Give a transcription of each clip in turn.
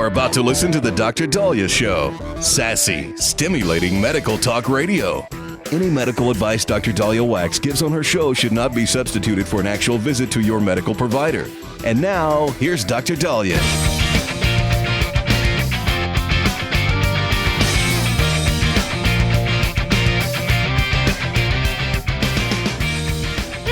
You're about to listen to the Dr. Dahlia Show. Sassy, stimulating medical talk radio. Any medical advice Dr. Dahlia Wax gives on her show should not be substituted for an actual visit to your medical provider. And now, here's Dr. Dahlia.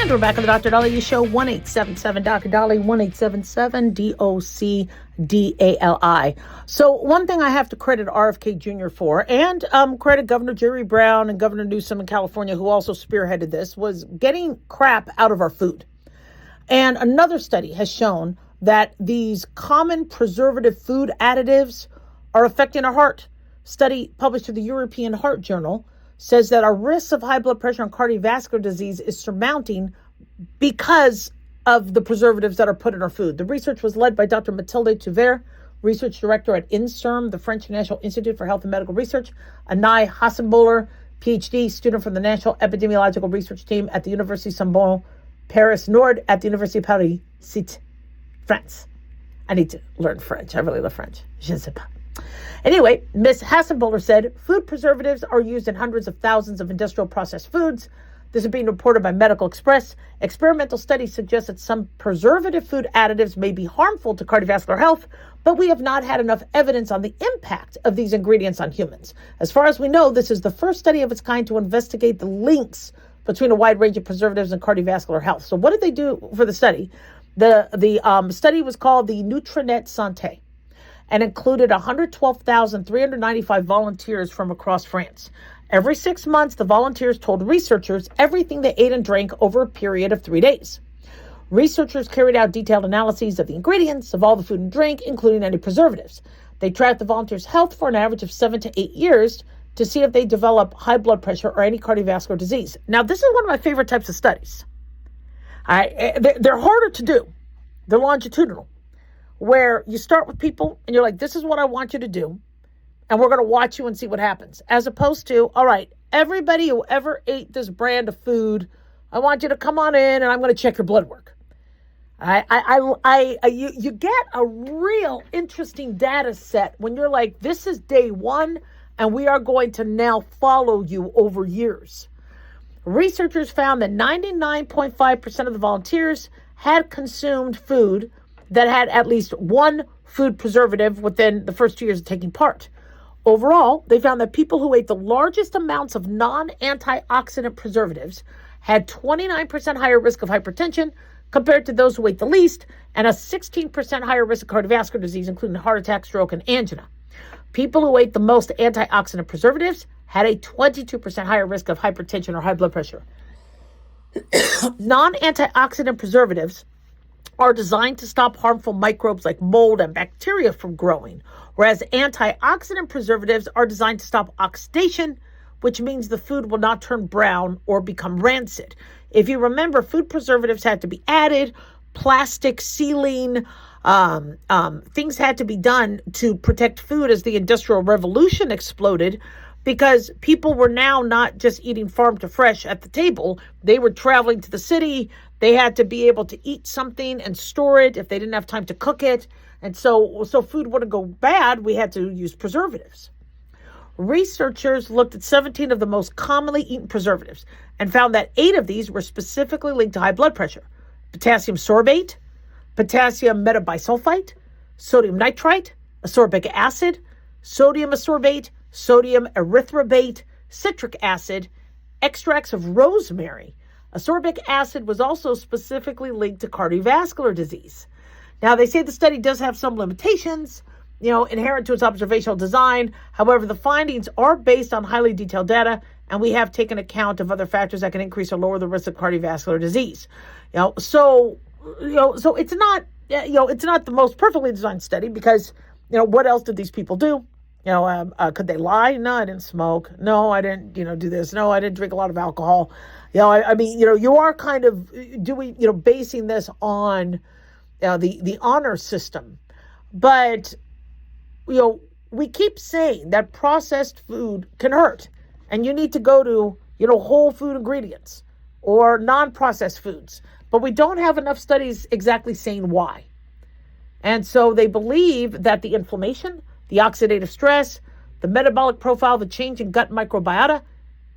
We're back on the Dr. Dahlia Show, 1-877-Dr. Dahlia, 1-877-DOC-DALI. So one thing I have to credit RFK Jr. for, and credit Governor Jerry Brown and Governor Newsom in California, who also spearheaded this, was getting crap out of our food. And another study has shown that these common preservative food additives are affecting our heart. Study published in the European Heart Journal says that our risk of high blood pressure and cardiovascular disease is surmounting because of the preservatives that are put in our food. The research was led by Dr. Mathilde Tuver, research director at INSERM, the French National Institute for Health and Medical Research, Anai Hassenboller, PhD, student from the National Epidemiological Research Team at the University Sorbonne, Paris Nord, at the University of Paris, France. I need to learn French. I really love French. Je ne sais pas. Anyway, Ms. Hassenboller said, food preservatives are used in hundreds of thousands of industrial processed foods. This is being reported by Medical Express. Experimental studies suggest that some preservative food additives may be harmful to cardiovascular health, but we have not had enough evidence on the impact of these ingredients on humans. As far as we know, this is the first study of its kind to investigate the links between a wide range of preservatives and cardiovascular health. So what did they do for the study? The study was called the Nutrinet Santé, and included 112,395 volunteers from across France. Every 6 months, the volunteers told researchers everything they ate and drank over a period of 3 days. Researchers carried out detailed analyses of the ingredients of all the food and drink, including any preservatives. They tracked the volunteers' health for an average of 7 to 8 years to see if they develop high blood pressure or any cardiovascular disease. Now, this is one of my favorite types of studies. They're harder to do. They're longitudinal, where you start with people and you're like, this is what I want you to do, and we're going to watch you and see what happens. As opposed to, all right, everybody who ever ate this brand of food, I want you to come on in and I'm going to check your blood work. You get a real interesting data set when you're like, this is day one and we are going to now follow you over years. Researchers found that 99.5% of the volunteers had consumed food that had at least one food preservative within the first 2 years of taking part. Overall, they found that people who ate the largest amounts of non-antioxidant preservatives had 29% higher risk of hypertension compared to those who ate the least, and a 16% higher risk of cardiovascular disease, including heart attack, stroke, and angina. People who ate the most antioxidant preservatives had a 22% higher risk of hypertension or high blood pressure. Non-antioxidant preservatives are designed to stop harmful microbes like mold and bacteria from growing, whereas antioxidant preservatives are designed to stop oxidation, which means the food will not turn brown or become rancid. If you remember, food preservatives had to be added, plastic sealing, things had to be done to protect food as the Industrial Revolution exploded, because people were now not just eating farm to fresh at the table. They were traveling to the city. They had to be able to eat something and store it if they didn't have time to cook it. And so food wouldn't go bad. We had to use preservatives. Researchers looked at 17 of the most commonly eaten preservatives and found that 8 of these were specifically linked to high blood pressure: potassium sorbate, potassium metabisulfite, sodium nitrite, ascorbic acid, sodium ascorbate, sodium erythrobate, citric acid, extracts of rosemary. Ascorbic acid was also specifically linked to cardiovascular disease. Now, they say the study does have some limitations, inherent to its observational design. However, the findings are based on highly detailed data, and we have taken account of other factors that can increase or lower the risk of cardiovascular disease. So it's not, it's not the most perfectly designed study because, what else did these people do? Could they lie? No, I didn't smoke. No, I didn't, do this. No, I didn't drink a lot of alcohol. You are kind of doing, basing this on the honor system. But, we keep saying that processed food can hurt, and you need to go to, whole food ingredients or non-processed foods. But we don't have enough studies exactly saying why. And so they believe that the inflammation, the oxidative stress, the metabolic profile, the change in gut microbiota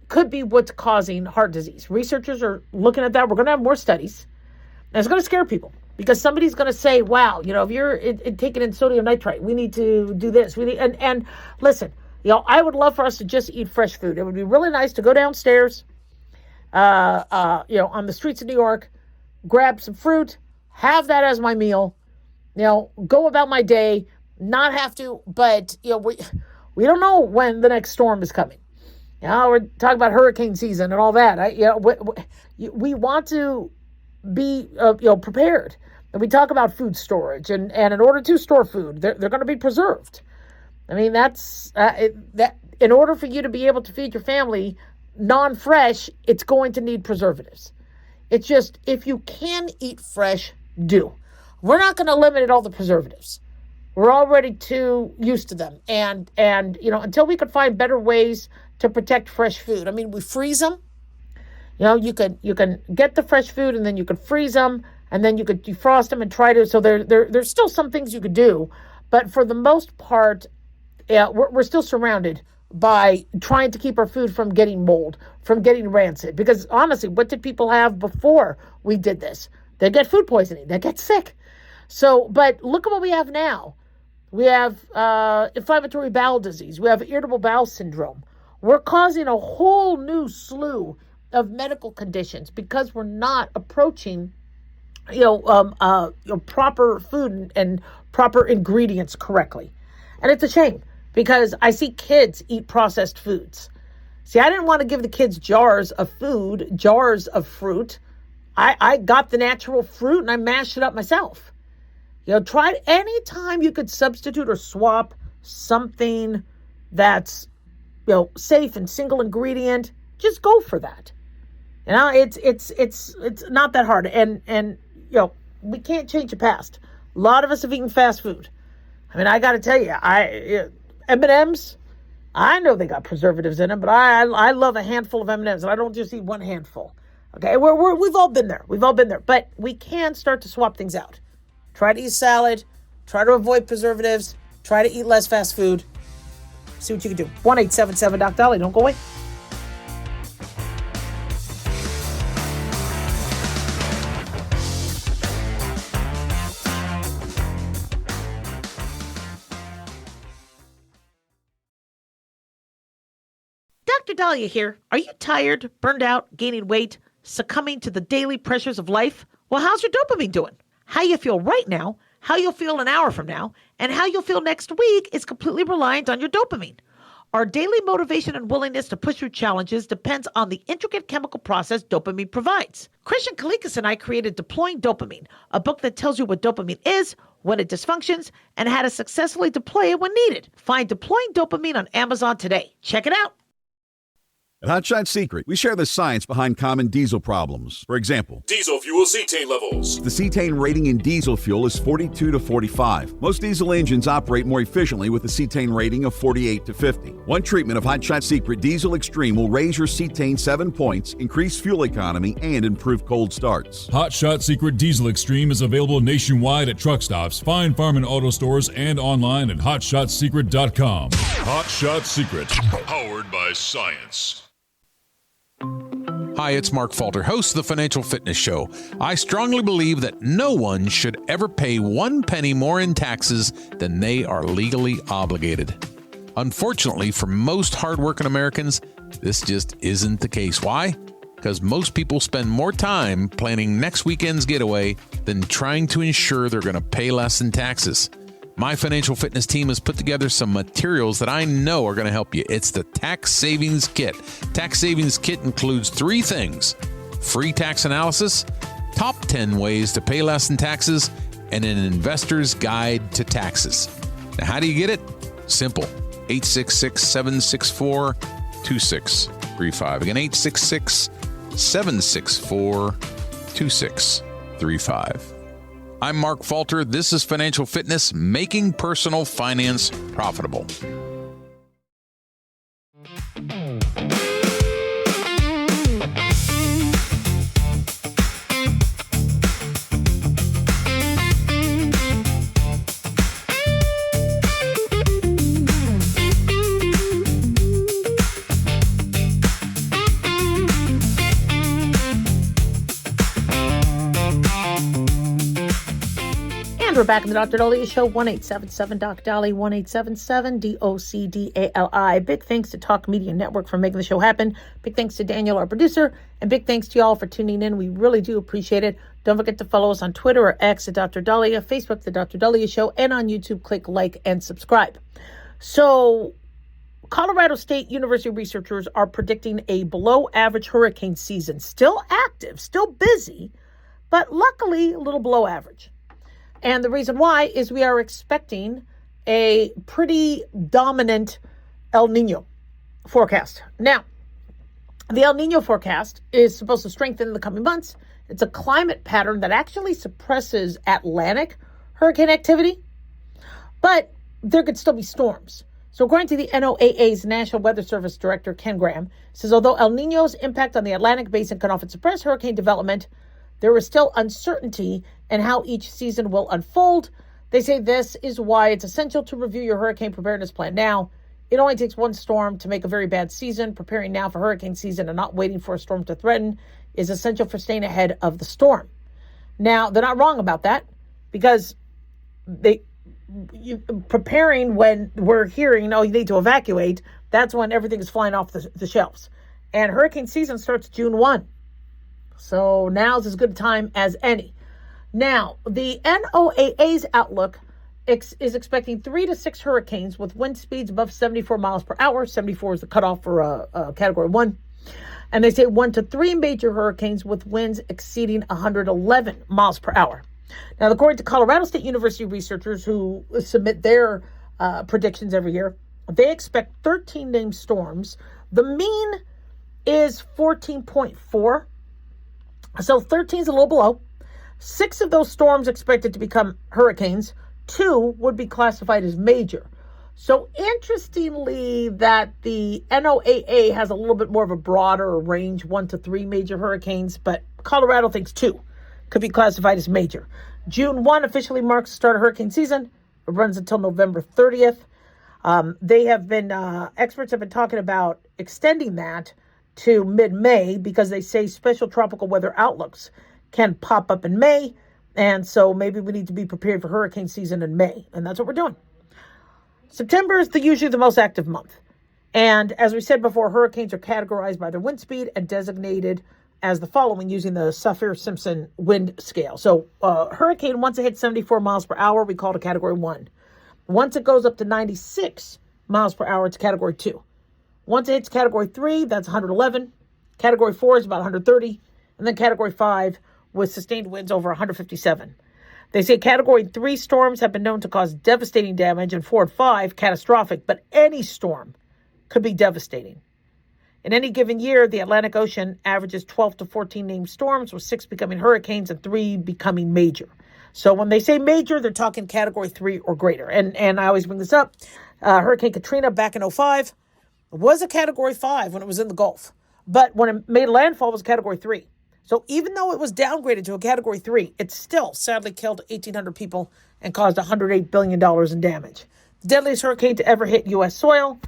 could be what's causing heart disease. Researchers are looking at that. We're going to have more studies. And it's going to scare people because somebody's going to say, wow, if you're taking in sodium nitrite, we need to do this. And listen, I would love for us to just eat fresh food. It would be really nice to go downstairs, on the streets of New York, grab some fruit, have that as my meal, go about my day, not have to, but, we don't know when the next storm is coming. We're talking about hurricane season and all that. We want to be, prepared. And we talk about food storage, and in order to store food, they're going to be preserved. I mean, that's that. In order for you to be able to feed your family non-fresh, it's going to need preservatives. It's just, if you can eat fresh, do. We're not going to eliminate all the preservatives. We're already too used to them. And until we can find better ways to protect fresh food. I mean, we freeze them. You can get the fresh food and then you can freeze them and then you could defrost them and try to. So there's still some things you could do, but for the most part, we're still surrounded by trying to keep our food from getting mold, from getting rancid. Because honestly, what did people have before we did this? They get food poisoning. They get sick. So, but look at what we have now. We have inflammatory bowel disease. We have irritable bowel syndrome. We're causing a whole new slew of medical conditions because we're not approaching, proper food and proper ingredients correctly. And it's a shame because I see kids eat processed foods. See, I didn't want to give the kids jars of food, jars of fruit. I got the natural fruit and I mashed it up myself. Try anytime you could substitute or swap something that's, safe and single ingredient, just go for that. It's not that hard. And we can't change the past. A lot of us have eaten fast food. I mean, I got to tell you, M&Ms, I know they got preservatives in them, but I love a handful of M&Ms, and I don't just eat one handful. Okay, we've all been there. We've all been there. But we can start to swap things out. Try to eat salad. Try to avoid preservatives. Try to eat less fast food. See what you can do. 1-877-DOC-DOLLY. Don't go away. Dr. Dahlia here. Are you tired, burned out, gaining weight, succumbing to the daily pressures of life? Well, how's your dopamine doing? How you feel right now, how you'll feel an hour from now, and how you'll feel next week is completely reliant on your dopamine. Our daily motivation and willingness to push through challenges depends on the intricate chemical process dopamine provides. Christian Kalikas and I created Deploying Dopamine, a book that tells you what dopamine is, when it dysfunctions, and how to successfully deploy it when needed. Find Deploying Dopamine on Amazon today. Check it out. At Hot Shot Secret, we share the science behind common diesel problems. For example, diesel fuel cetane levels. The cetane rating in diesel fuel is 42 to 45. Most diesel engines operate more efficiently with a cetane rating of 48 to 50. One treatment of Hot Shot Secret Diesel Extreme will raise your cetane 7 points, increase fuel economy, and improve cold starts. Hot Shot Secret Diesel Extreme is available nationwide at truck stops, fine farm and auto stores, and online at hotshotsecret.com. Hot Shot Secret, powered by science. Hi, it's Mark Falter, host of the Financial Fitness Show. I strongly believe that no one should ever pay 1 penny more in taxes than they are legally obligated. Unfortunately, for most hardworking Americans, this just isn't the case. Why? Because most people spend more time planning next weekend's getaway than trying to ensure they're going to pay less in taxes. My financial fitness team has put together some materials that I know are going to help you. It's the Tax Savings Kit. Tax Savings Kit includes 3 things: free tax analysis, top 10 ways to pay less in taxes, and an investor's guide to taxes. Now, how do you get it? Simple. 866-764-2635. Again, 866-764-2635. I'm Mark Falter. This is Financial Fitness, making personal finance profitable. We're back in the Dr. Dahlia Show, 1-877-DOC-DALI, 1-877-DOC-DALI. Big thanks to Talk Media Network for making the show happen. Big thanks to Daniel, our producer, and big thanks to y'all for tuning in. We really do appreciate it. Don't forget to follow us on Twitter or X at Dr. Dahlia, Facebook, The Dr. Dahlia Show, and on YouTube, click like and subscribe. So, Colorado State University researchers are predicting a below-average hurricane season. Still active, still busy, but luckily a little below average. And the reason why is we are expecting a pretty dominant El Nino forecast. Now, the El Nino forecast is supposed to strengthen in the coming months. It's a climate pattern that actually suppresses Atlantic hurricane activity, but there could still be storms. So according to the NOAA's National Weather Service Director, Ken Graham, says although El Nino's impact on the Atlantic basin can often suppress hurricane development, there is still uncertainty in how each season will unfold. They say this is why it's essential to review your hurricane preparedness plan now. It only takes one storm to make a very bad season. Preparing now for hurricane season and not waiting for a storm to threaten is essential for staying ahead of the storm. Now, they're not wrong about that because preparing when we're hearing, you need to evacuate, that's when everything is flying off the shelves. And hurricane season starts June 1. So now's as good a time as any. Now, the NOAA's outlook is expecting 3 to 6 hurricanes with wind speeds above 74 miles per hour. 74 is the cutoff for a Category 1. And they say 1 to 3 major hurricanes with winds exceeding 111 miles per hour. Now, according to Colorado State University researchers who submit their predictions every year, they expect 13 named storms. The mean is 14.4. So 13 is a little below. 6 of those storms expected to become hurricanes. 2 would be classified as major. So interestingly that the NOAA has a little bit more of a broader range, 1 to 3 major hurricanes, but Colorado thinks 2 could be classified as major. June 1 officially marks the start of hurricane season. It runs until November 30th. Experts have been talking about extending that to mid-May because they say special tropical weather outlooks can pop up in May. And so maybe we need to be prepared for hurricane season in May. And that's what we're doing. September is usually the most active month. And as we said before, hurricanes are categorized by their wind speed and designated as the following using the Saffir-Simpson wind scale. So hurricane, once it hits 74 miles per hour, we call it a Category 1. Once it goes up to 96 miles per hour, it's Category 2. Once it hits Category 3, that's 111. Category 4 is about 130. And then Category 5 with sustained winds over 157. They say Category 3 storms have been known to cause devastating damage and 4 and 5 catastrophic, but any storm could be devastating. In any given year, the Atlantic Ocean averages 12 to 14 named storms, with 6 becoming hurricanes and 3 becoming major. So when they say major, they're talking Category 3 or greater. And I always bring this up. Hurricane Katrina back in 2005 was a Category 5 when it was in the Gulf. But when it made landfall, it was Category 3. So even though it was downgraded to a Category 3, it still sadly killed 1,800 people and caused $108 billion in damage. The deadliest hurricane to ever hit U.S. soil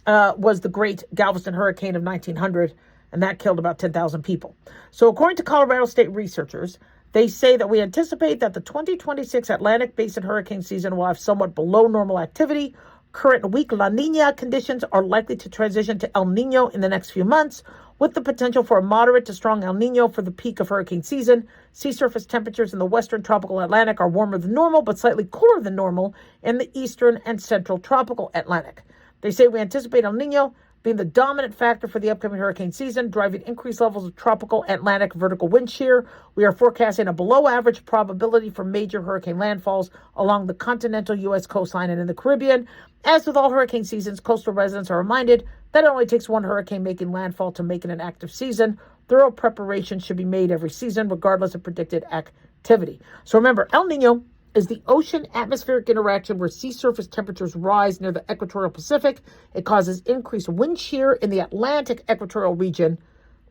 was the Great Galveston Hurricane of 1900, and that killed about 10,000 people. So according to Colorado State researchers, they say that we anticipate that the 2026 Atlantic Basin hurricane season will have somewhat below normal activity. Current weak La Nina conditions are likely to transition to El Nino in the next few months, with the potential for a moderate to strong El Nino for the peak of hurricane season. Sea surface temperatures in the western tropical Atlantic are warmer than normal, but slightly cooler than normal in the eastern and central tropical Atlantic. They say we anticipate El Nino being the dominant factor for the upcoming hurricane season, driving increased levels of tropical Atlantic vertical wind shear. We are forecasting a below-average probability for major hurricane landfalls along the continental U.S. coastline and in the Caribbean. As with all hurricane seasons, coastal residents are reminded that it only takes one hurricane making landfall to make it an active season. Thorough preparation should be made every season, regardless of predicted activity. So remember, El Nino is the ocean-atmospheric interaction where sea surface temperatures rise near the equatorial Pacific. It causes increased wind shear in the Atlantic equatorial region,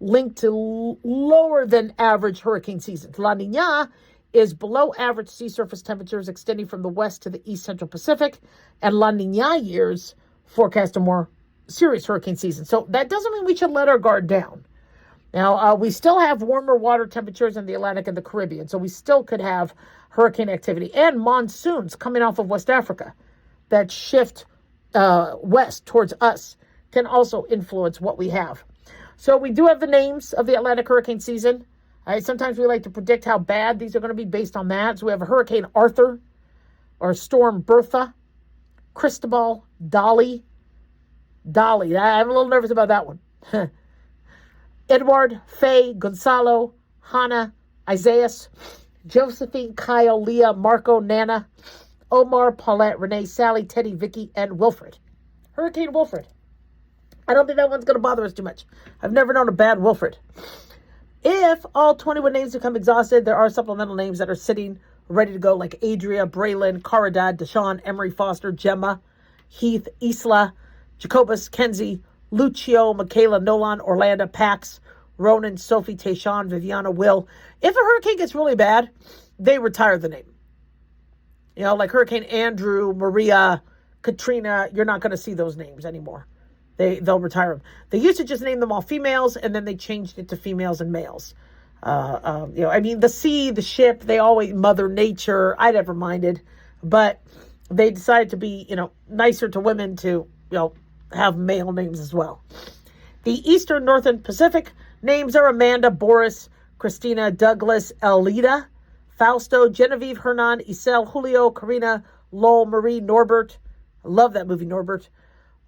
linked to lower than average hurricane seasons. La Nina is below average sea surface temperatures extending from the west to the east central Pacific, and La Nina years forecast a more serious hurricane season. So that doesn't mean we should let our guard down. Now, we still have warmer water temperatures in the Atlantic and the Caribbean, so we still could have hurricane activity, and monsoons coming off of West Africa that shift west towards us can also influence what we have. So we do have the names of the Atlantic hurricane season. Sometimes we like to predict how bad these are going to be based on that. So we have a Hurricane Arthur, or Storm Bertha, Cristobal, Dolly. I'm a little nervous about that one. Edward, Faye, Gonzalo, Hannah, Isaias, Josephine, Kyle, Leah, Marco, Nana, Omar, Paulette, Renee, Sally, Teddy, Vicky, and Wilfred. Hurricane Wilfred. I don't think that one's going to bother us too much. I've never known a bad Wilfred. If all 21 names become exhausted, there are supplemental names that are sitting ready to go, like Adria, Braylon, Caridad, Deshaun, Emery, Foster, Gemma, Heath, Isla, Jacobus, Kenzie, Lucio, Michaela, Nolan, Orlando, Pax, Ronan, Sophie, Tayshawn, Viviana, Will. If a hurricane gets really bad, they retire the name. Like Hurricane Andrew, Maria, Katrina, you're not going to see those names anymore. They'll retire them. They used to just name them all females, and then they changed it to females and males. The sea, the ship, they always, Mother Nature, I never minded. But they decided to be, nicer to women to, have male names as well. The Eastern, Northern Pacific names are Amanda, Boris, Christina, Douglas, Elida, Fausto, Genevieve, Hernan, Isel, Julio, Karina, Lowell, Marie, Norbert. I love that movie, Norbert.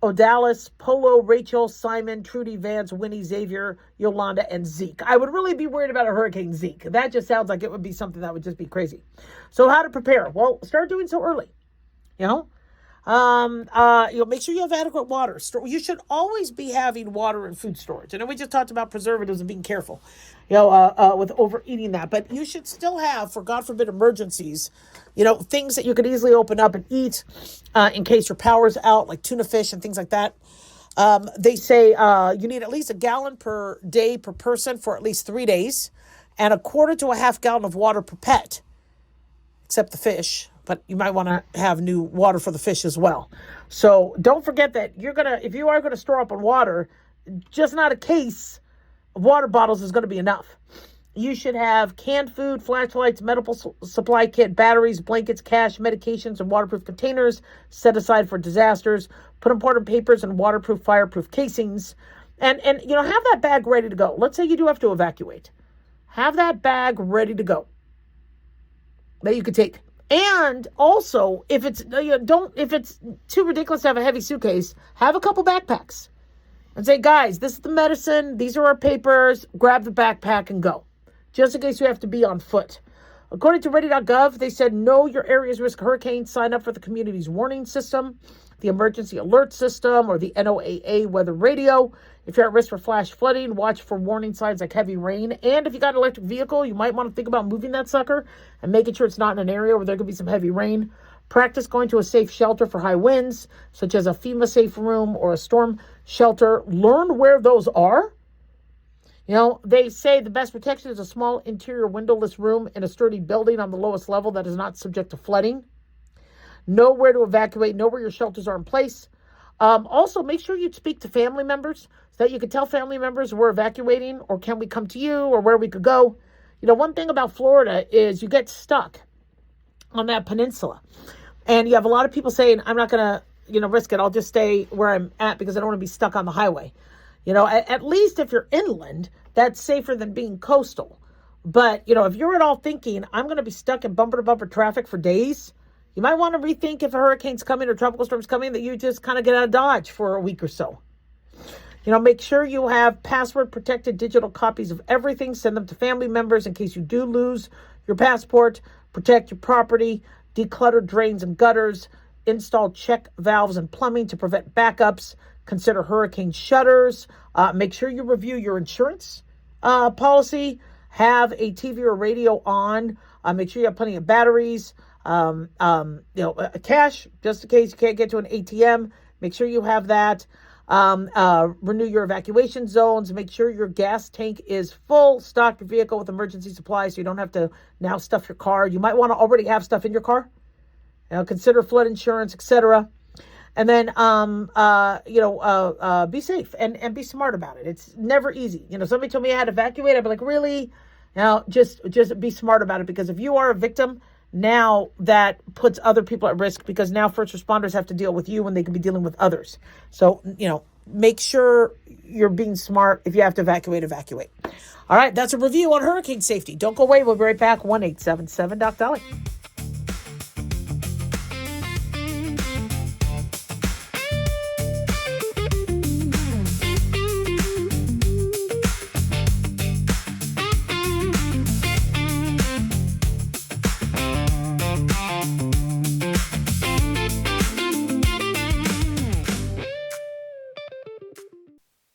Odalis, Polo, Rachel, Simon, Trudy, Vance, Winnie, Xavier, Yolanda, and Zeke. I would really be worried about a Hurricane Zeke. That just sounds like it would be something that would just be crazy. So how to prepare? Well, start doing so early. Make sure you have adequate water. You should always be having water and food storage. I know we just talked about preservatives and being careful, with overeating that. But you should still have, for God forbid, emergencies, things that you could easily open up and eat in case your power's out, like tuna fish and things like that. They say you need at least a gallon per day per person for at least 3 days, and a quarter to a half gallon of water per pet, except the fish. But you might want to have new water for the fish as well. So don't forget that if you are going to store up on water, just not a case of water bottles is going to be enough. You should have canned food, flashlights, medical supply kit, batteries, blankets, cash, medications, and waterproof containers set aside for disasters. Put important papers in waterproof, fireproof casings. And have that bag ready to go. Let's say you do have to evacuate. Have that bag ready to go that you could take. And also, if it's too ridiculous to have a heavy suitcase, have a couple backpacks and say, guys, this is the medicine. These are our papers. Grab the backpack and go, just in case you have to be on foot. According to ready.gov, they said, know your area's risk of hurricane. Sign up for the community's warning system, the emergency alert system, or the NOAA weather radio. If you're at risk for flash flooding, watch for warning signs like heavy rain. And if you got an electric vehicle, you might want to think about moving that sucker and making sure it's not in an area where there could be some heavy rain. Practice going to a safe shelter for high winds, such as a FEMA safe room or a storm shelter. Learn where those are. They say the best protection is a small interior windowless room in a sturdy building on the lowest level that is not subject to flooding. Know where to evacuate. Know where your shelters are in place. Also, make sure you speak to family members so that you can tell family members we're evacuating, or can we come to you, or where we could go. One thing about Florida is you get stuck on that peninsula. And you have a lot of people saying, I'm not going to, risk it. I'll just stay where I'm at because I don't want to be stuck on the highway. At least if you're inland, that's safer than being coastal. But, if you're at all thinking, I'm going to be stuck in bumper-to-bumper traffic for days, you might want to rethink if a hurricane's coming or tropical storm's coming, that you just kind of get out of Dodge for a week or so. Make sure you have password-protected digital copies of everything. Send them to family members in case you do lose your passport. Protect your property. Declutter drains and gutters. Install check valves and plumbing to prevent backups. Consider hurricane shutters. Make sure you review your insurance policy. Have a TV or radio on. Make sure you have plenty of batteries. Cash, just in case you can't get to an ATM. Make sure you have that. Renew your evacuation zones. Make sure your gas tank is full. Stock your vehicle with emergency supplies so you don't have to now stuff your car. You might want to already have stuff in your car. Consider flood insurance, etc. And then, be safe and be smart about it. It's never easy. Somebody told me I had to evacuate. I'd be like, really? Just be smart about it, because if you are a victim now that puts other people at risk, because now first responders have to deal with you when they could be dealing with others. So, make sure you're being smart. If you have to evacuate, evacuate. All right, that's a review on hurricane safety. Don't go away. We'll be right back. 1-877-Doc-Dolly.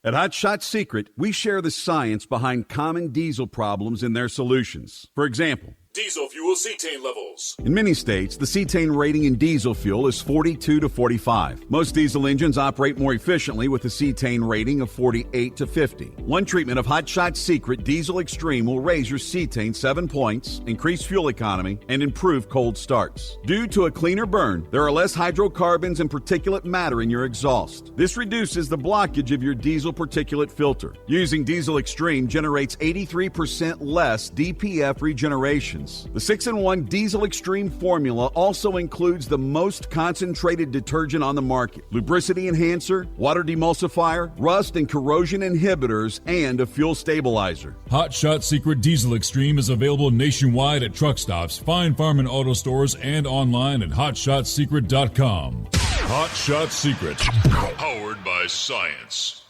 At Hot Shot Secret, we share the science behind common diesel problems and their solutions. For example, Diesel fuel cetane levels. in many states, the cetane rating in diesel fuel is 42 to 45. Most diesel engines operate more efficiently with a cetane rating of 48 to 50. One treatment of Hot Shot Secret Diesel Extreme will raise your cetane 7 points, increase fuel economy, and improve cold starts. Due to a cleaner burn, there are less hydrocarbons and particulate matter in your exhaust. This reduces the blockage of your diesel particulate filter. Using Diesel Extreme generates 83% less DPF regeneration. The 6-in-1 Diesel Extreme formula also includes the most concentrated detergent on the market, lubricity enhancer, water demulsifier, rust and corrosion inhibitors, and a fuel stabilizer. Hot Shot Secret Diesel Extreme is available nationwide at truck stops, fine farm and auto stores, and online at hotshotsecret.com. Hot Shot Secret. Powered by science.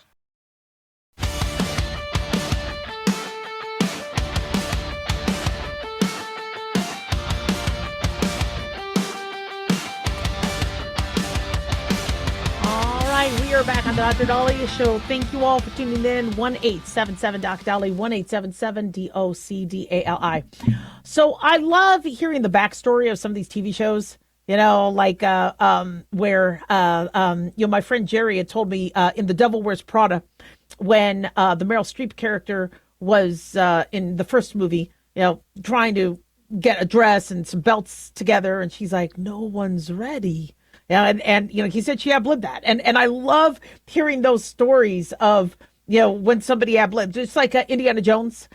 We are back on the Dr. Dahlia Show. Thank you all for tuning in. 1-877-Doc-Dolly, 1-877-DOCDALI. So I love hearing the backstory of some of these TV shows, like where, my friend Jerry had told me in The Devil Wears Prada, when the Meryl Streep character was in the first movie, trying to get a dress and some belts together. And she's like, no one's ready. Yeah, and he said she ad-libbed that. And I love hearing those stories of, when somebody ad-libbed. Just like Indiana Jones,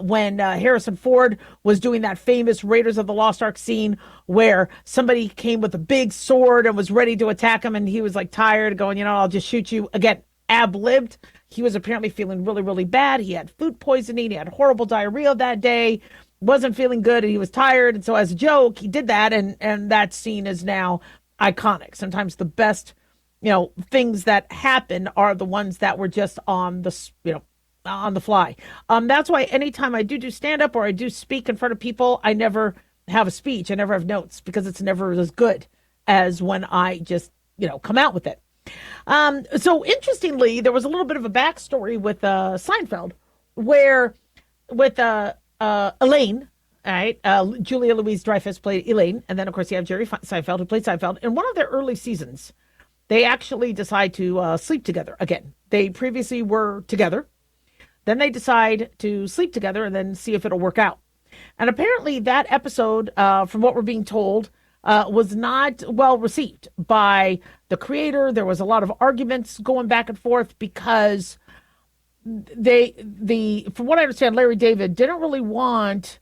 when Harrison Ford was doing that famous Raiders of the Lost Ark scene where somebody came with a big sword and was ready to attack him, and he was like tired, going, I'll just shoot you. Again, ad-libbed. He was apparently feeling really, really bad. He had food poisoning. He had horrible diarrhea that day. Wasn't feeling good, and he was tired. And so as a joke, he did that, and that scene is now iconic. Sometimes the best, things that happen are the ones that were just on the fly. That's why anytime I do stand up or I do speak in front of people, I never have a speech. I never have notes, because it's never as good as when I just, come out with it. So interestingly, there was a little bit of a backstory with Seinfeld, where with Elaine. All right. Julia Louis-Dreyfus played Elaine. And then, of course, you have Jerry Seinfeld, who played Seinfeld. In one of their early seasons, they actually decide to sleep together again. They previously were together. Then they decide to sleep together and then see if it'll work out. And apparently that episode, from what we're being told, was not well received by the creator. There was a lot of arguments going back and forth because from what I understand, Larry David didn't really want,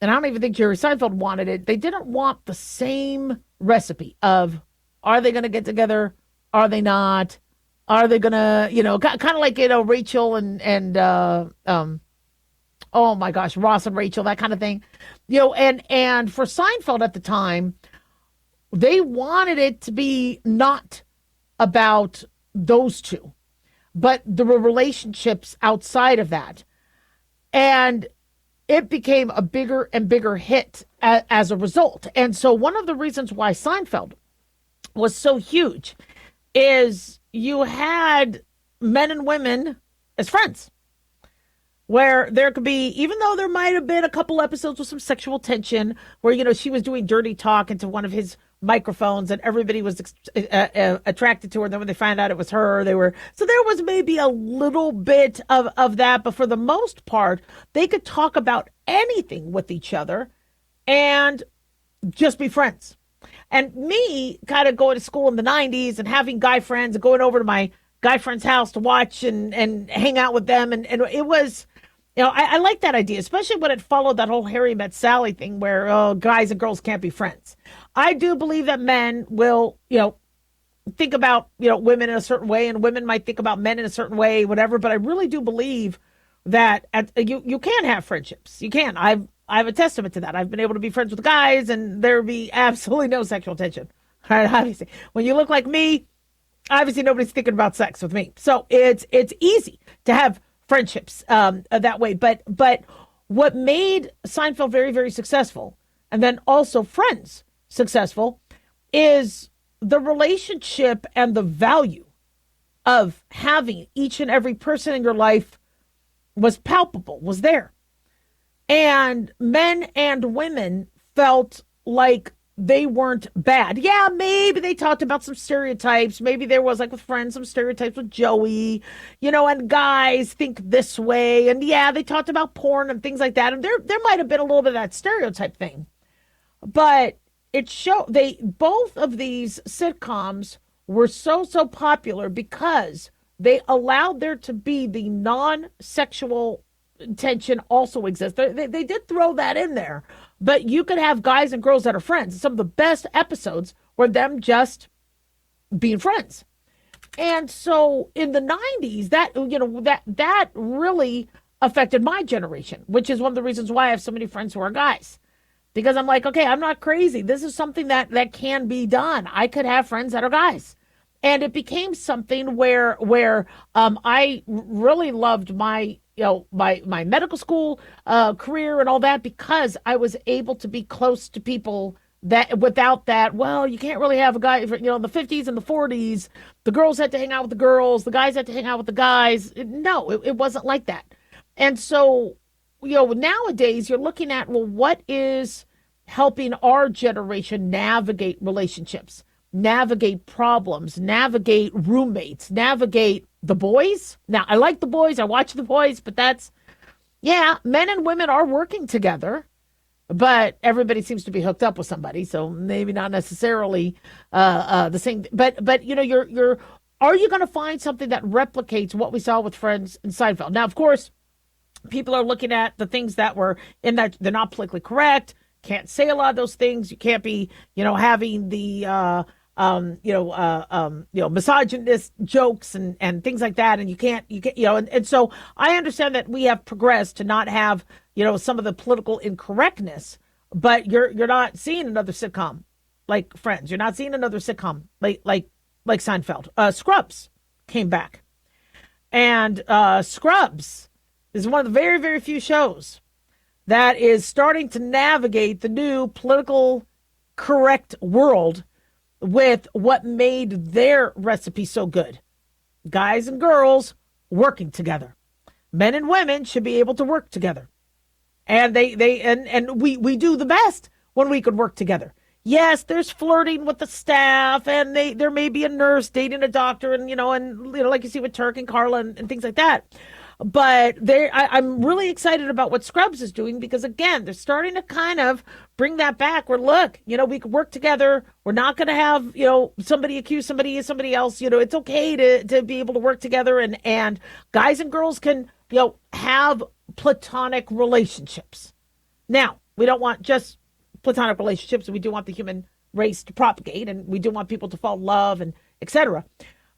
and I don't even think Jerry Seinfeld wanted it, they didn't want the same recipe of, are they going to get together? Are they not? Are they going to, kind of like, Rachel and oh my gosh, Ross and Rachel, that kind of thing. And for Seinfeld at the time, they wanted it to be not about those two, but the relationships outside of that. And it became a bigger and bigger hit as a result. And so one of the reasons why Seinfeld was so huge is you had men and women as friends, where there could be, even though there might have been a couple episodes with some sexual tension where, she was doing dirty talk into one of his microphones and everybody was attracted to her. Then when they found out it was her, so there was maybe a little bit of that. But for the most part, they could talk about anything with each other and just be friends. And me kind of going to school in the 90s and having guy friends and going over to my guy friend's house to watch and hang out with them. And it was I like that idea, especially when it followed that whole Harry Met Sally thing where guys and girls can't be friends. I do believe that men will, think about, women in a certain way, and women might think about men in a certain way, whatever. But I really do believe that you can have friendships. You can. I have a testament to that. I've been able to be friends with guys, and there be absolutely no sexual tension. All right, obviously, when you look like me, obviously nobody's thinking about sex with me. So it's easy to have friendships that way. But what made Seinfeld very, very successful, and then also Friends successful, is the relationship and the value of having each and every person in your life was palpable, was there. And men and women felt like they weren't bad. Yeah, maybe they talked about some stereotypes. Maybe there was, like with Friends, some stereotypes with Joey, and guys think this way. And yeah, they talked about porn and things like that. And there might have been a little bit of that stereotype thing. But both of these sitcoms were so popular because they allowed there to be the non-sexual tension also exist. They did throw that in there, but you could have guys and girls that are friends. Some of the best episodes were them just being friends. And so in the 90s, that really affected my generation, which is one of the reasons why I have so many friends who are guys. Because I'm like, okay, I'm not crazy. This is something that can be done. I could have friends that are guys. And it became something where I really loved my my medical school career and all that, because I was able to be close to people that without that, well, you can't really have a guy, in the 50s and the 40s, the girls had to hang out with the girls, the guys had to hang out with the guys. No, it wasn't like that. And so, nowadays you're looking at, well, what is helping our generation navigate relationships, navigate problems, navigate roommates, navigate the boys. Now, I like the boys. I watch the boys, but men and women are working together, but everybody seems to be hooked up with somebody. So maybe not necessarily the same, but are you going to find something that replicates what we saw with Friends and Seinfeld? Now, of course, people are looking at the things that were in that they're not politically correct. Can't say a lot of those things. You can't be, having the, misogynist jokes and things like that. And you can't, and so I understand that we have progressed to not have, some of the political incorrectness, but you're not seeing another sitcom like Friends. You're not seeing another sitcom like Seinfeld. Scrubs came back, and Scrubs is one of the very, very few shows that is starting to navigate the new political correct world with what made their recipe so good. Guys and girls working together. Men and women should be able to work together. And we do the best when we could work together. Yes, there's flirting with the staff, and there may be a nurse dating a doctor, and like you see with Turk and Carla and things like that. But I'm really excited about what Scrubs is doing, because, again, they're starting to kind of bring that back where, look, we could work together. We're not going to have, somebody accuse somebody of somebody else. It's okay to be able to work together, and guys and girls can, have platonic relationships. Now, we don't want just platonic relationships. We do want the human race to propagate, and we do want people to fall in love and etc.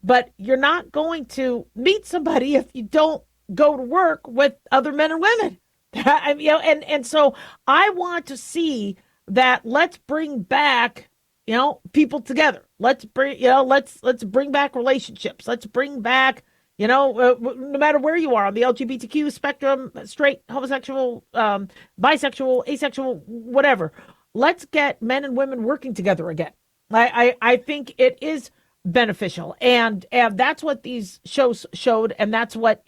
But you're not going to meet somebody if you don't go to work with other men and women. And so I want to see that. Let's bring back, people together. Let's bring back relationships. Let's bring back, no matter where you are on the LGBTQ spectrum, straight, homosexual, bisexual, asexual, whatever. Let's get men and women working together again. I think it is beneficial. And that's what these shows showed. And that's what,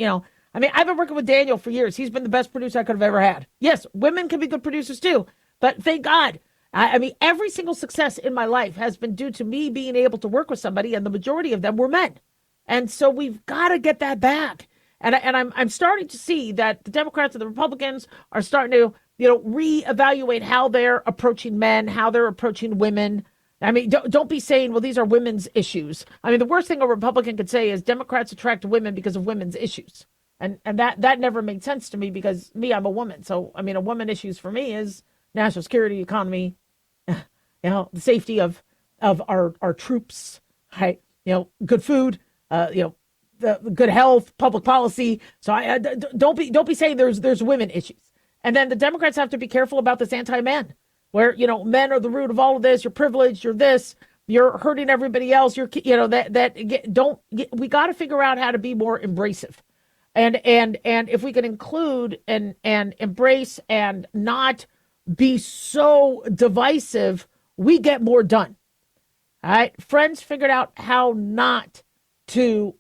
I've been working with Daniel for years. He's been the best producer I could have ever had. Yes, women can be good producers too, but thank God. Every single success in my life has been due to me being able to work with somebody, and the majority of them were men. And so we've got to get that back. And I'm starting to see that the Democrats and the Republicans are starting to, reevaluate how they're approaching men, how they're approaching women. Don't be saying, well, these are women's issues. The worst thing a Republican could say is Democrats attract women because of women's issues. And that never made sense to me because I'm a woman. So, I mean, a woman issues for me is national security, economy, the safety of our troops, right? Good food, the good health, public policy. So don't be saying there's women issues. And then the Democrats have to be careful about this anti-men, where men are the root of all of this. You're privileged. You're this. You're hurting everybody else. We got to figure out how to be more embracive. And if we can include and embrace and not be so divisive, we get more done. All right. Friends figured out how not to,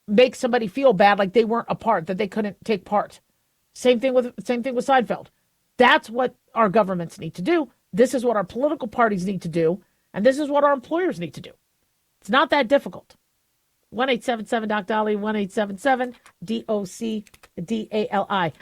make somebody feel bad, like they weren't a part, that they couldn't take part. Same thing with Seinfeld. That's what our governments need to do. This is what our political parties need to do. And this is what our employers need to do. It's not that difficult. 1-877-DOC-DOLLY, 1-877-DOC-DALI.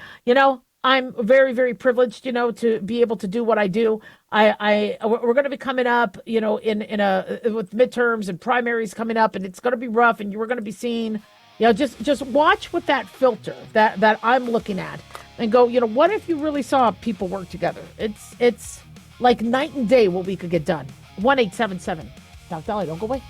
I'm very, very privileged, to be able to do what I do. We're going to be coming up, with midterms and primaries coming up, and it's going to be rough, and we're going to be seeing, just watch with that filter that I'm looking at and go, what if you really saw people work together? It's like night and day what we could get done. 1-877-DOC-DOLLY. Don't go away.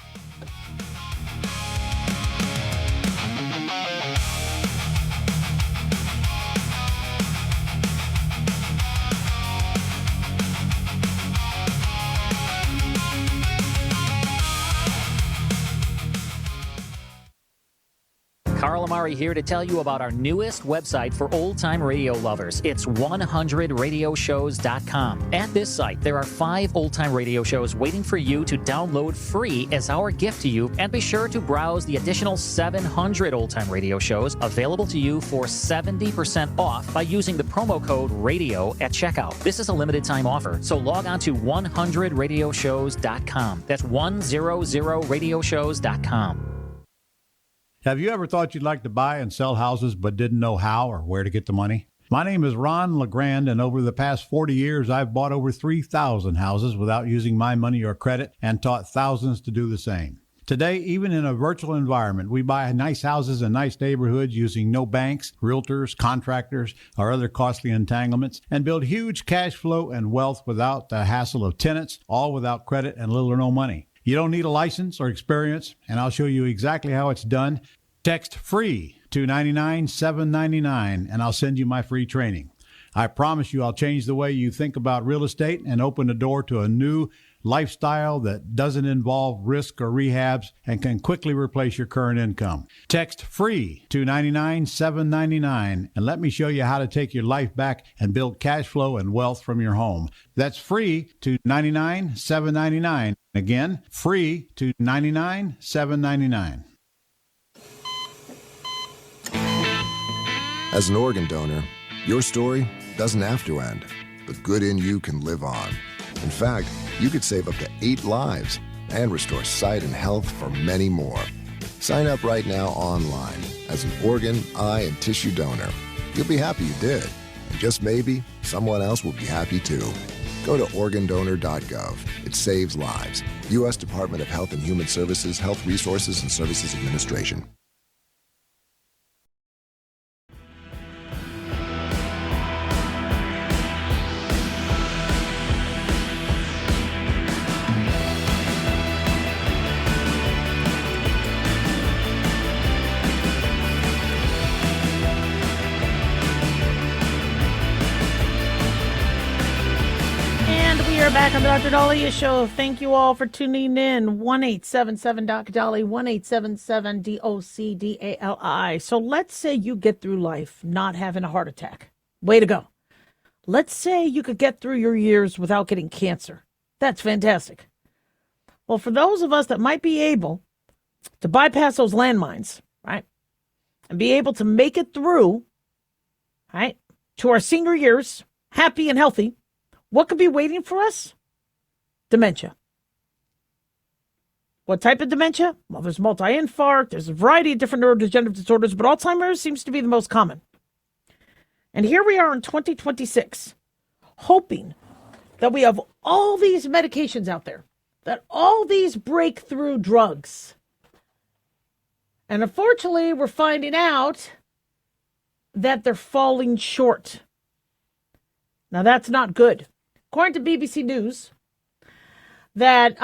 Carl Amari here to tell you about our newest website for old-time radio lovers. It's 100radioshows.com. At this site, there are 5 old-time radio shows waiting for you to download free as our gift to you, and be sure to browse the additional 700 old-time radio shows available to you for 70% off by using the promo code RADIO at checkout. This is a limited time offer, so log on to 100radioshows.com. That's 100radioshows.com. Have you ever thought you'd like to buy and sell houses but didn't know how or where to get the money? My name is Ron LeGrand, and over the past 40 years, I've bought over 3,000 houses without using my money or credit and taught thousands to do the same. Today, even in a virtual environment, we buy nice houses in nice neighborhoods using no banks, realtors, contractors, or other costly entanglements, and build huge cash flow and wealth without the hassle of tenants, all without credit and little or no money. You don't need a license or experience, and I'll show you exactly how it's done. Text FREE to 99799, and I'll send you my free training. I promise you I'll change the way you think about real estate and open the door to a new lifestyle that doesn't involve risk or rehabs and can quickly replace your current income. Text FREE to 99799, and let me show you how to take your life back and build cash flow and wealth from your home. That's FREE to 99799. Again, FREE to 99799. As an organ donor, your story doesn't have to end. The good in you can live on. In fact, you could save up to 8 lives and restore sight and health for many more. Sign up right now online as an organ, eye, and tissue donor. You'll be happy you did, and just maybe someone else will be happy too. Go to organdonor.gov. It saves lives. U.S. Department of Health and Human Services, Health Resources and Services Administration. Back on the Dr. Dahlia Show. Thank you all for tuning in. 1-877-DOC-DOLLY, 1-877-DOC-DALI. So let's say you get through life not having a heart attack. Way to go. Let's say you could get through your years without getting cancer. That's fantastic. Well, for those of us that might be able to bypass those landmines, right, and be able to make it through, right, to our senior years, happy and healthy, what could be waiting for us? Dementia. What type of dementia? Well, there's multi-infarct, there's a variety of different neurodegenerative disorders, but Alzheimer's seems to be the most common. And here we are in 2026, hoping that we have all these medications out there, that all these breakthrough drugs. And unfortunately, we're finding out that they're falling short. Now, that's not good. According to BBC News, that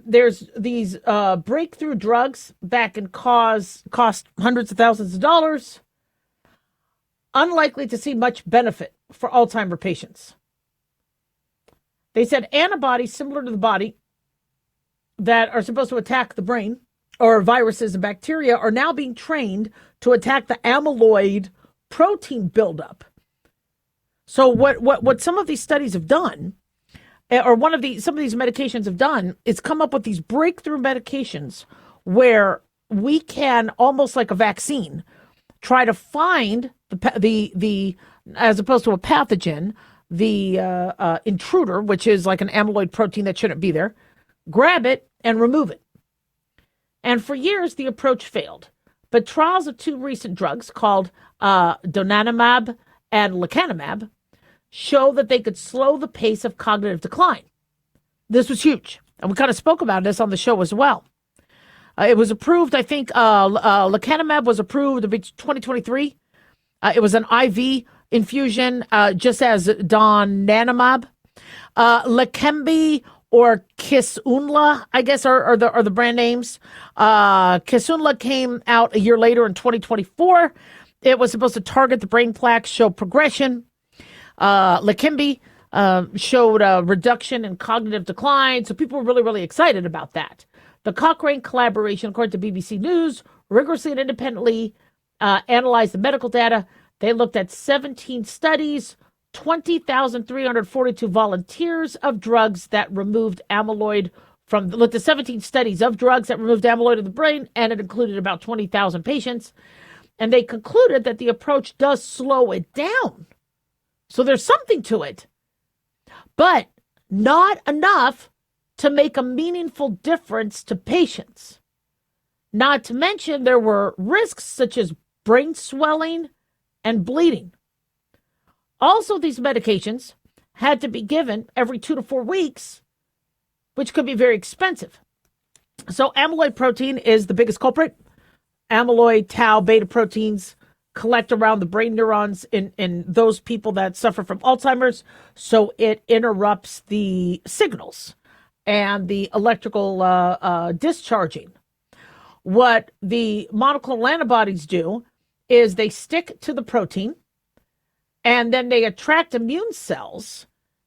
there's these breakthrough drugs that can cost hundreds of thousands of dollars, unlikely to see much benefit for Alzheimer patients. They said antibodies similar to the body that are supposed to attack the brain, or viruses and bacteria, are now being trained to attack the amyloid protein buildup. So what some of these studies have done, or some of these medications have done, is come up with these breakthrough medications where we can, almost like a vaccine, try to find the as opposed to a pathogen, the intruder, which is like an amyloid protein that shouldn't be there, grab it and remove it. And for years, the approach failed. But trials of two recent drugs called donanemab and lecanemab show that they could slow the pace of cognitive decline. This was huge. And we kind of spoke about this on the show as well. It was approved, I think, lecanemab was approved in 2023. It was an IV infusion, just as donanemab. Leqembi or Kisunla, I guess, are the brand names. Kisunla came out a year later in 2024. It was supposed to target the brain plaques, show progression. Leqembi showed a reduction in cognitive decline, so people were really, really excited about that. The Cochrane collaboration, according to BBC News, rigorously and independently analyzed the medical data. They looked at 17 studies, 20,342 volunteers of drugs that removed amyloid looked at 17 studies of drugs that removed amyloid of the brain, and it included about 20,000 patients. And they concluded that the approach does slow it down. So there's something to it, but not enough to make a meaningful difference to patients. Not to mention there were risks such as brain swelling and bleeding. Also, these medications had to be given every 2 to 4 weeks, which could be very expensive. So amyloid protein is the biggest culprit. Amyloid, tau, beta proteins collect around the brain neurons in those people that suffer from Alzheimer's. So it interrupts the signals and the electrical discharging. What the monoclonal antibodies do is they stick to the protein, and then they attract immune cells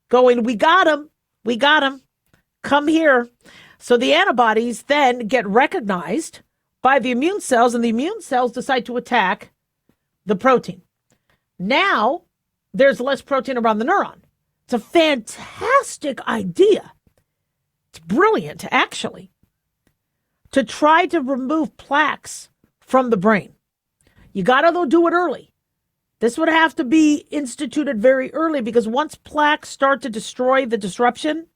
going, we got them, come here. So the antibodies then get recognized by the immune cells, and the immune cells decide to attack the protein. Now there's less protein around the neuron. It's a fantastic idea. It's brilliant, actually, to try to remove plaques from the brain. You got to, though, do it early. This would have to be instituted very early, because once plaques start to destroy the disruption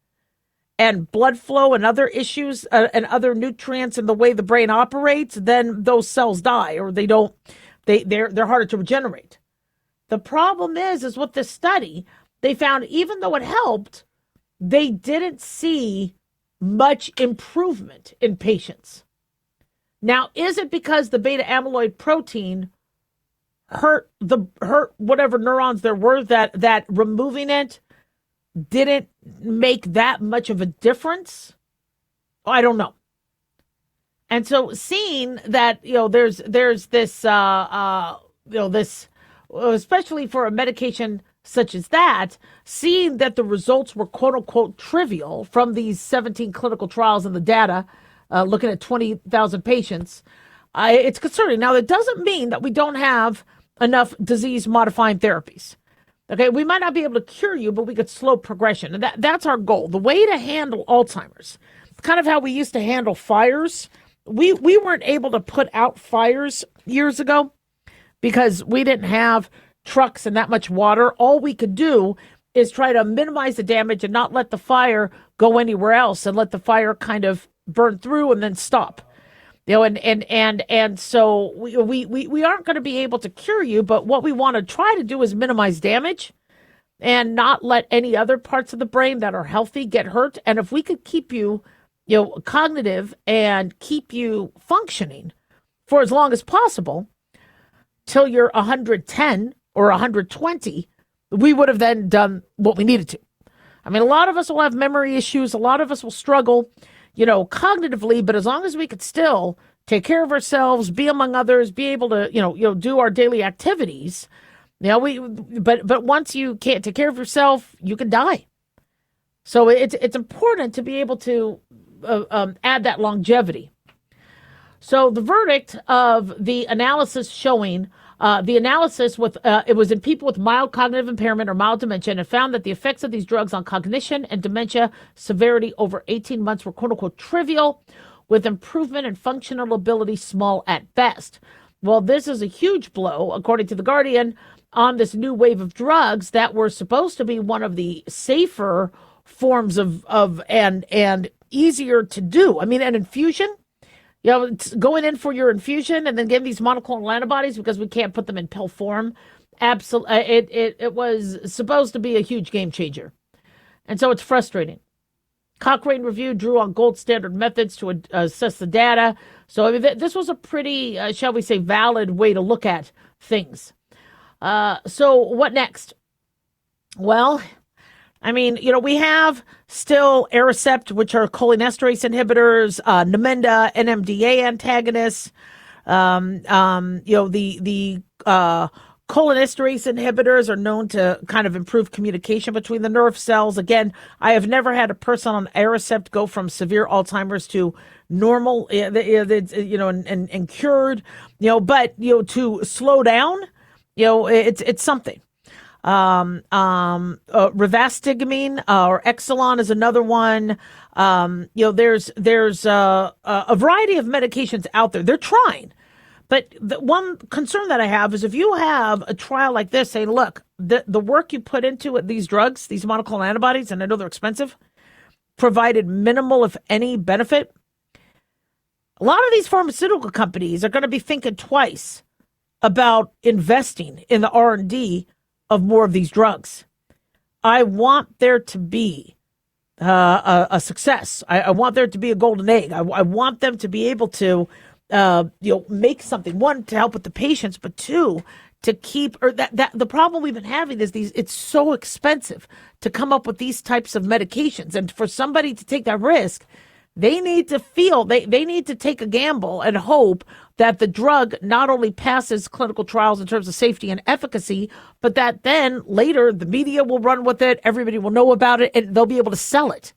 and blood flow and other issues and other nutrients in the way the brain operates, then those cells die, or they're harder to regenerate. The problem is with this study, they found even though it helped, they didn't see much improvement in patients. Now, is it because the beta amyloid protein hurt whatever neurons there were that removing it didn't make that much of a difference? I don't know. And so seeing that, there's this, this, especially for a medication such as that, seeing that the results were quote unquote trivial from these 17 clinical trials and the data, looking at 20,000 patients, it's concerning. Now, that doesn't mean that we don't have enough disease modifying therapies. Okay, we might not be able to cure you, but we could slow progression. And that's our goal. The way to handle Alzheimer's, kind of how we used to handle fires. We weren't able to put out fires years ago because we didn't have trucks and that much water. All we could do is try to minimize the damage and not let the fire go anywhere else, and let the fire kind of burn through and then stop. And so we aren't going to be able to cure you, but what we want to try to do is minimize damage and not let any other parts of the brain that are healthy get hurt. And if we could keep you, cognitive and keep you functioning for as long as possible, till you're 110 or 120, we would have then done what we needed to. I mean, a lot of us will have memory issues. A lot of us will struggle, cognitively, but as long as we could still take care of ourselves, be among others, be able to, do our daily activities, but once you can't take care of yourself, you can die. So it's important to be able to add that longevity. So the verdict of the analysis showing it was in people with mild cognitive impairment or mild dementia, and it found that the effects of these drugs on cognition and dementia severity over 18 months were quote unquote trivial, with improvement in functional ability small at best. Well, this is a huge blow, according to The Guardian, on this new wave of drugs that were supposed to be one of the safer forms of and easier to do. I mean, an infusion, it's going in for your infusion and then getting these monoclonal antibodies because we can't put them in pill form. Absolutely, it was supposed to be a huge game changer, and so it's frustrating. Cochrane Review drew on gold standard methods to assess the data. So I mean, this was a pretty, shall we say, valid way to look at things. So what next? Well, I mean, we have still Aricept, which are cholinesterase inhibitors, Namenda, NMDA antagonists, the cholinesterase inhibitors are known to kind of improve communication between the nerve cells. Again, I have never had a person on Aricept go from severe Alzheimer's to normal, and cured, but, to slow down, it's something. Rivastigmine or Exelon is another one. There's a variety of medications out there. They're trying. But the one concern that I have is if you have a trial like this saying, look, the work you put into these drugs, these monoclonal antibodies, and I know they're expensive, provided minimal, if any, benefit. A lot of these pharmaceutical companies are going to be thinking twice about investing in the R&D of more of these drugs. I want there to be a success. I want there to be a golden egg. I want them to be able to make something, one, to help with the patients, but two, to keep, or that the problem we've been having is it's so expensive to come up with these types of medications. And for somebody to take that risk, they need to feel, they need to take a gamble and hope that the drug not only passes clinical trials in terms of safety and efficacy, but that then later the media will run with it, everybody will know about it, and they'll be able to sell it.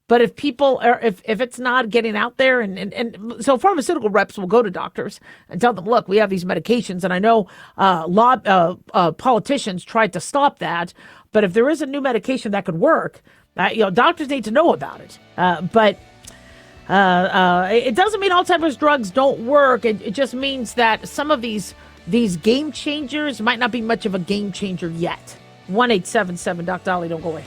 But if people are, if it's not getting out there, and so pharmaceutical reps will go to doctors and tell them, look, we have these medications. And I know politicians tried to stop that. But if there is a new medication that could work, doctors need to know about it. But it doesn't mean Alzheimer's drugs don't work. It just means that some of these game changers might not be much of a game changer yet. 1-877 Doc Dolly, don't go away.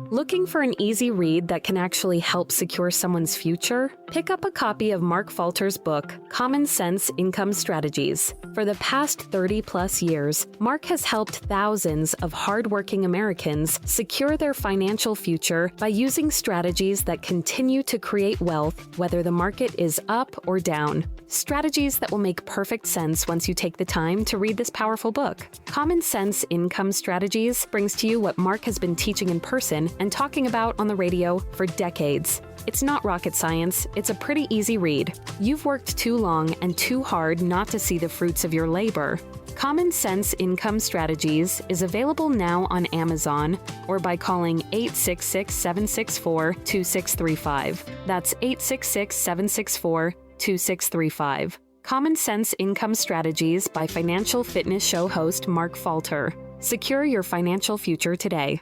Looking for an easy read that can actually help secure someone's future? Pick up a copy of Mark Falter's book, Common Sense Income Strategies. For the past 30-plus years, Mark has helped thousands of hardworking Americans secure their financial future by using strategies that continue to create wealth, whether the market is up or down. Strategies that will make perfect sense once you take the time to read this powerful book. Common Sense Income Strategies brings to you what Mark has been teaching in person and talking about on the radio for decades. It's not rocket science, it's a pretty easy read. You've worked too long and too hard not to see the fruits of your labor. Common Sense Income Strategies is available now on Amazon or by calling 866-764-2635. That's 866-764-2635. Common Sense Income Strategies by financial fitness show host Mark Falter. Secure your financial future today.